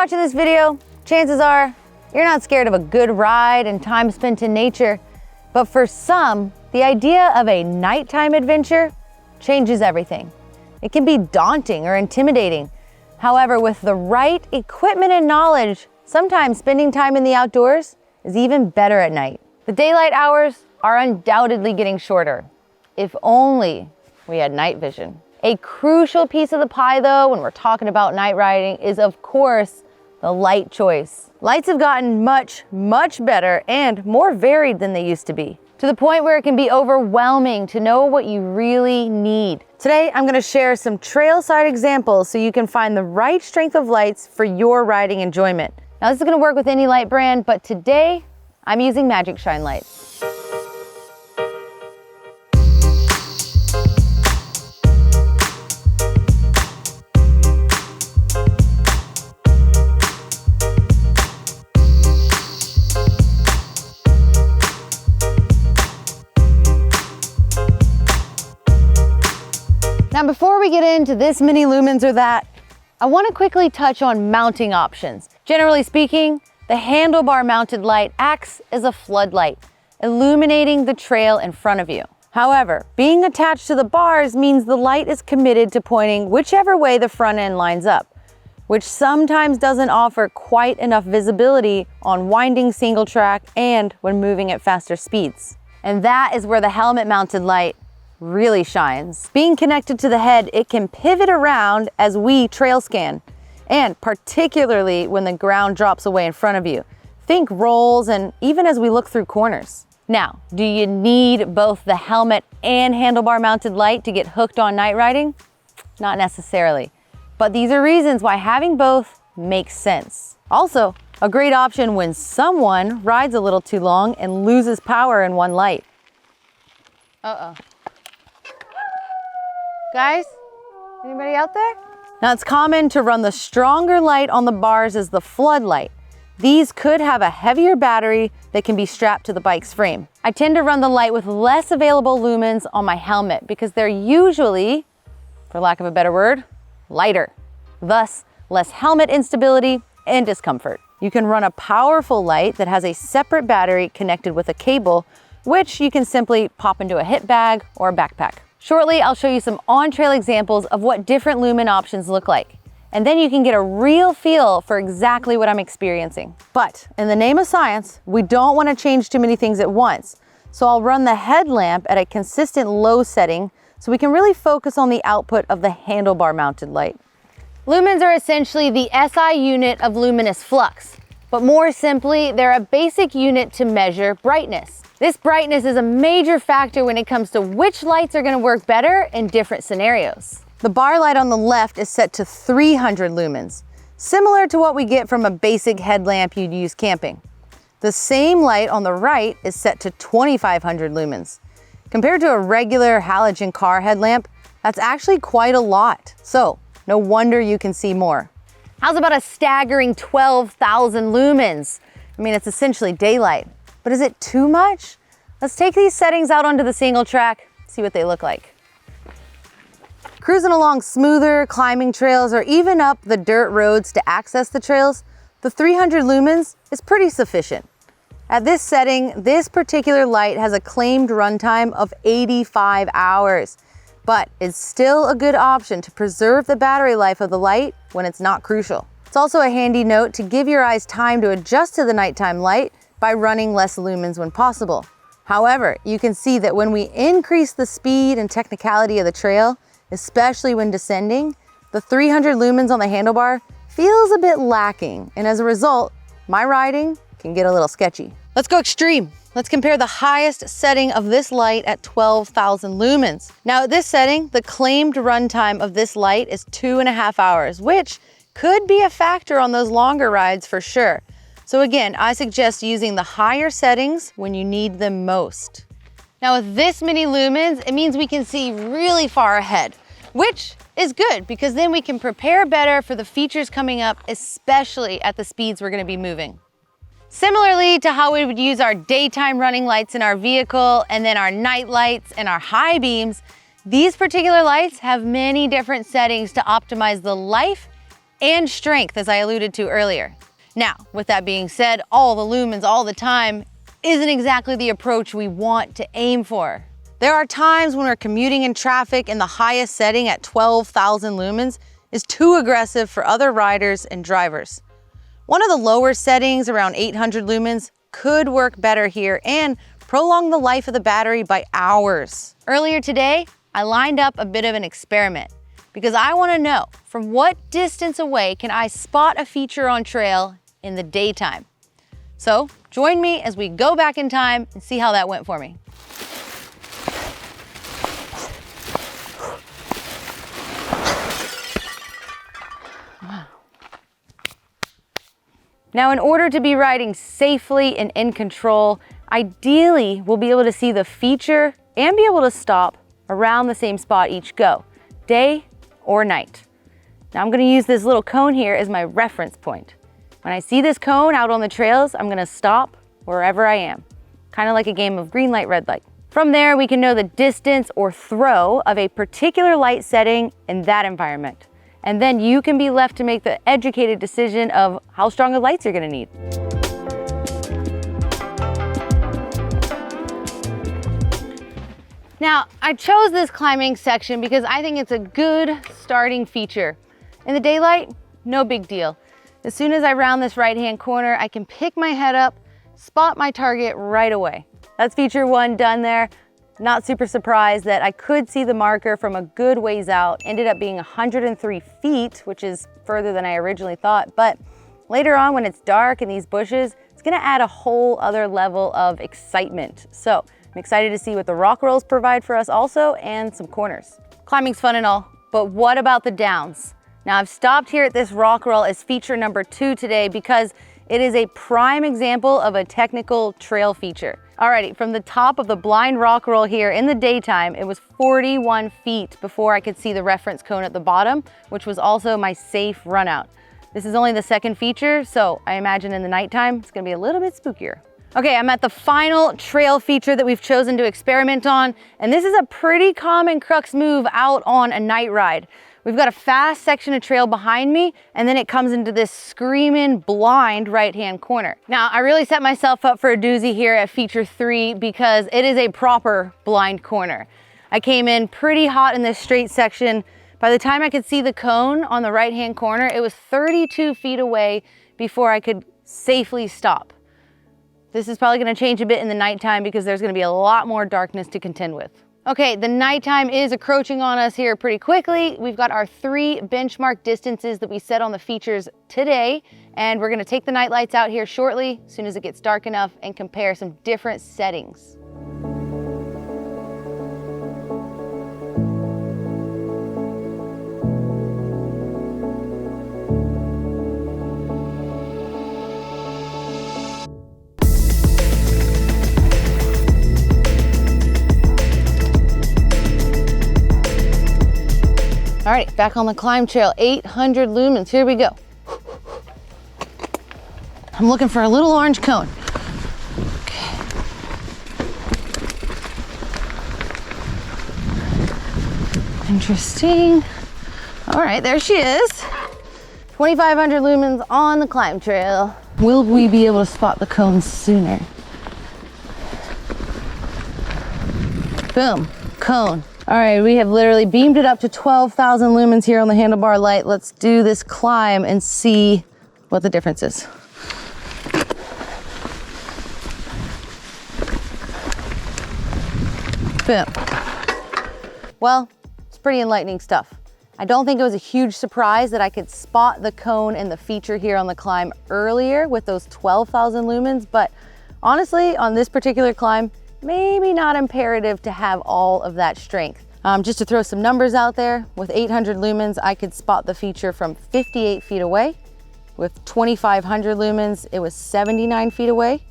watching this video, chances are you're not scared of a good ride and time spent in nature. But for some, the idea of a nighttime adventure changes everything. It can be daunting or intimidating. However, with the right equipment and knowledge, sometimes spending time in the outdoors is even better at night. The daylight hours are undoubtedly getting shorter. If only we had night vision. A crucial piece of the pie though, when we're talking about night riding, is of course the light choice. Lights have gotten much better and more varied than they used to be, to the point where it can be overwhelming to know what you really need. Today, I'm gonna share some trailside examples so you can find the right strength of lights for your riding enjoyment. Now, this is gonna work with any light brand, but today, I'm using Magic Shine lights. Now, before we get into this many lumens or that, I want to quickly touch on mounting options. Generally speaking, the handlebar mounted light acts as a floodlight, illuminating the trail in front of you. However, being attached to the bars means the light is committed to pointing whichever way the front end lines up, which sometimes doesn't offer quite enough visibility on winding single track and when moving at faster speeds. And that is where the helmet mounted light really shines. Being connected to the head, it can pivot around as we trail scan, and particularly when the ground drops away in front of you. Think rolls and even as we look through corners. Now, do you need both the helmet and handlebar mounted light to get hooked on night riding? Not necessarily, but these are reasons why having both makes sense. Also, a great option when someone rides a little too long and loses power in one light. Guys, anybody out there? Now, it's common to run the stronger light on the bars as the floodlight. These could have a heavier battery that can be strapped to the bike's frame. I tend to run the light with less available lumens on my helmet because they're usually, for lack of a better word, lighter. Thus, less helmet instability and discomfort. You can run a powerful light that has a separate battery connected with a cable, which you can simply pop into a hip bag or a backpack. Shortly, I'll show you some on-trail examples of what different lumen options look like. And then you can get a real feel for exactly what I'm experiencing. But in the name of science, we don't want to change too many things at once. So I'll run the headlamp at a consistent low setting so we can really focus on the output of the handlebar mounted light. Lumens are essentially the SI unit of luminous flux. But more simply, they're a basic unit to measure brightness. This brightness is a major factor when it comes to which lights are going to work better in different scenarios. The bar light on the left is set to 300 lumens, similar to what we get from a basic headlamp you'd use camping. The same light on the right is set to 2,500 lumens. Compared to a regular halogen car headlamp, that's actually quite a lot. So, no wonder you can see more. How's about a staggering 12,000 lumens? I mean, it's essentially daylight. But is it too much? Let's take these settings out onto the single track, see what they look like. Cruising along smoother climbing trails or even up the dirt roads to access the trails, the 300 lumens is pretty sufficient. At this setting, this particular light has a claimed runtime of 85 hours, but it's still a good option to preserve the battery life of the light when it's not crucial. It's also a handy note to give your eyes time to adjust to the nighttime light by running less lumens when possible. However, you can see that when we increase the speed and technicality of the trail, especially when descending, the 300 lumens on the handlebar feels a bit lacking, and as a result, my riding can get a little sketchy. Let's go extreme. Let's compare the highest setting of this light at 12,000 lumens. Now at this setting, the claimed runtime of this light is 2.5 hours, which could be a factor on those longer rides for sure. So again, I suggest using the higher settings when you need them most. Now with this many lumens, it means we can see really far ahead, which is good because then we can prepare better for the features coming up, especially at the speeds we're gonna be moving. Similarly to how we would use our daytime running lights in our vehicle and then our night lights and our high beams, these particular lights have many different settings to optimize the life and strength, as I alluded to earlier. Now, with that being said, all the lumens all the time isn't exactly the approach we want to aim for. There are times when we're commuting in traffic and the highest setting at 12,000 lumens is too aggressive for other riders and drivers. One of the lower settings, around 800 lumens, could work better here and prolong the life of the battery by hours. Earlier today, I lined up a bit of an experiment because I want to know from what distance away can I spot a feature on trail in the daytime. So join me as we go back in time and see how that went for me. Now, in order to be riding safely and in control, ideally we'll be able to see the feature and be able to stop around the same spot each go, day or night. Now I'm gonna use this little cone here as my reference point. When I see this cone out on the trails, I'm gonna stop wherever I am, kind of like a game of green light, red light. From there, we can know the distance or throw of a particular light setting in that environment. And then you can be left to make the educated decision of how strong the lights you're gonna need. Now, I chose this climbing section because I think it's a good starting feature. In the daylight, no big deal. As soon as I round this right-hand corner, I can pick my head up, spot my target right away. That's feature one done there. Not super surprised that I could see the marker from a good ways out. Ended up being 103 feet, which is further than I originally thought. But later on, when it's dark in these bushes, it's gonna add a whole other level of excitement. So I'm excited to see what the rock rolls provide for us also, and some corners. Climbing's fun and all, but what about the downs? Now I've stopped here at this rock roll as feature number 2 today because it is a prime example of a technical trail feature. Alrighty, from the top of the blind rock roll here in the daytime, it was 41 feet before I could see the reference cone at the bottom, which was also my safe run out. This is only the second feature, so I imagine in the nighttime, it's gonna be a little bit spookier. Okay, I'm at the final trail feature that we've chosen to experiment on, and this is a pretty common crux move out on a night ride. We've got a fast section of trail behind me, and then it comes into this screaming blind right-hand corner. Now, I really set myself up for a doozy here at feature 3 because it is a proper blind corner. I came in pretty hot in this straight section. By the time I could see the cone on the right-hand corner, it was 32 feet away before I could safely stop. This is probably gonna change a bit in the nighttime because there's gonna be a lot more darkness to contend with. Okay, the nighttime is encroaching on us here pretty quickly. We've got our 3 benchmark distances that we set on the features today, and we're gonna take the night lights out here shortly, as soon as it gets dark enough, and compare some different settings. All right, back on the climb trail, 800 lumens, here we go. I'm looking for a little orange cone. Okay. Interesting. All right, there she is. 2,500 lumens on the climb trail. Will we be able to spot the cone sooner? Boom, cone. All right, we have literally beamed it up to 12,000 lumens here on the handlebar light. Let's do this climb and see what the difference is. Boom. Well, it's pretty enlightening stuff. I don't think it was a huge surprise that I could spot the cone and the feature here on the climb earlier with those 12,000 lumens, but honestly, on this particular climb, maybe not imperative to have all of that strength. Just to throw some numbers out there, with 800 lumens, I could spot the feature from 58 feet away. With 2,500 lumens, it was 79 feet away.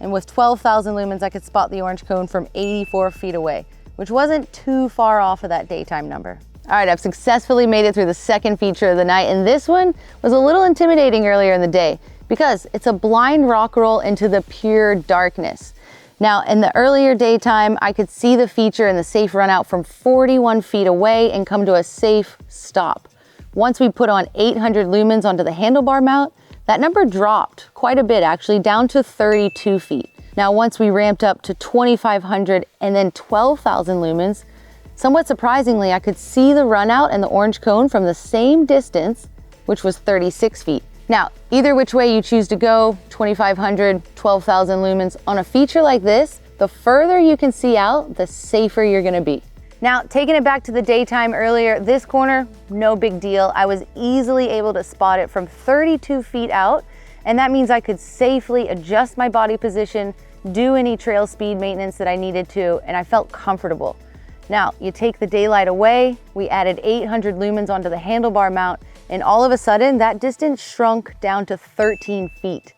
And with 12,000 lumens, I could spot the orange cone from 84 feet away, which wasn't too far off of that daytime number. All right, I've successfully made it through the second feature of the night, and this one was a little intimidating earlier in the day because it's a blind rock roll into the pure darkness. Now, in the earlier daytime, I could see the feature and the safe run out from 41 feet away and come to a safe stop. Once we put on 800 lumens onto the handlebar mount, that number dropped quite a bit actually, down to 32 feet. Now, once we ramped up to 2,500 and then 12,000 lumens, somewhat surprisingly, I could see the run out and the orange cone from the same distance, which was 36 feet. Now, either which way you choose to go, 2,500, 12,000 lumens, on a feature like this, the further you can see out, the safer you're gonna be. Now, taking it back to the daytime earlier, this corner, no big deal. I was easily able to spot it from 32 feet out, and that means I could safely adjust my body position, do any trail speed maintenance that I needed to, and I felt comfortable. Now, you take the daylight away, we added 800 lumens onto the handlebar mount, and all of a sudden, that distance shrunk down to 13 feet.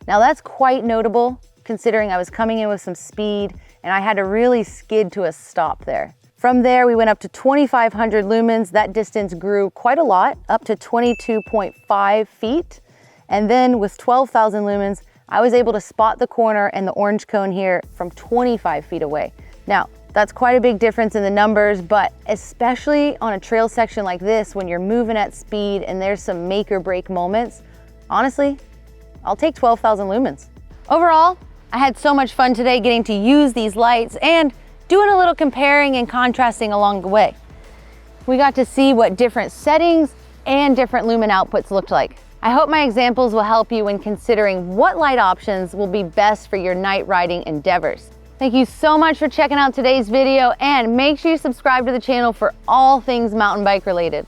Now, that's quite notable, considering I was coming in with some speed, and I had to really skid to a stop there. From there, we went up to 2,500 lumens. That distance grew quite a lot, up to 22.5 feet. And then with 12,000 lumens, I was able to spot the corner and the orange cone here from 25 feet away. Now, that's quite a big difference in the numbers, but especially on a trail section like this, when you're moving at speed and there's some make or break moments, honestly, I'll take 12,000 lumens. Overall, I had so much fun today getting to use these lights and doing a little comparing and contrasting along the way. We got to see what different settings and different lumen outputs looked like. I hope my examples will help you when considering what light options will be best for your night riding endeavors. Thank you so much for checking out today's video, and make sure you subscribe to the channel for all things mountain bike related.